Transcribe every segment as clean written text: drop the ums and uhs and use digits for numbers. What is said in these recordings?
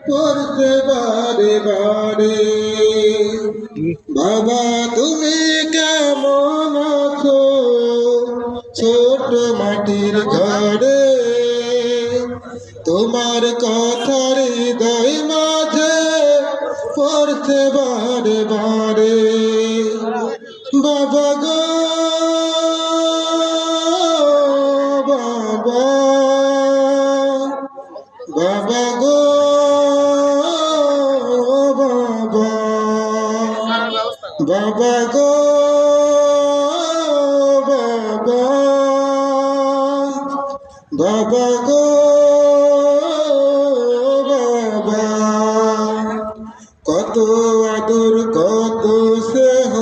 পড়তে বারে বারে। বাবা তুমি কেমন আছো ছোট মাটির ঘরে, তোমার কথার হৃদয় মাঝে পড়তে বারে বারে। বাবা গো বাবা, বাবা গো বাবা, বাবা গো বাবা, বাবা গো বাবা। কত আদর কত স্নেহ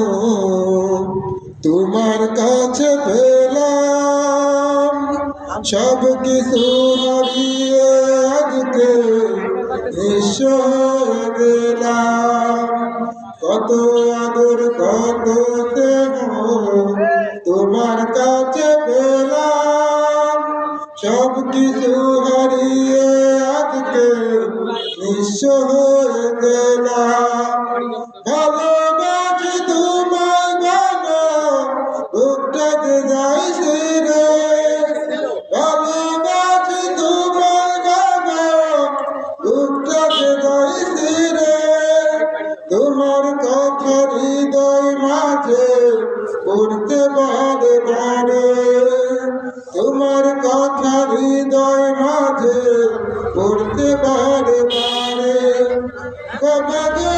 তোমার কাছে পেলাম, সব কিছু হারিয়ে আজকে নিঃস্ব হয়ে গেলাম। কত আদর কত স্নেহ তোমার কাছে পেলাম, সব কিছু হারিয়ে আজকে নিঃস্ব হয়ে গেলাম। ভালোবাসি তোমার বাবা বুকটাকে যাইছে রে, ভালোবাসি তোমার বাবা বুকটাকে যাইছে রে। তোমার কথা হৃদয় মাঝে পড়তে বারে বারে, তোমার কথা হৃদয় মাঝে পড়তে বারে বারে। বাবা গো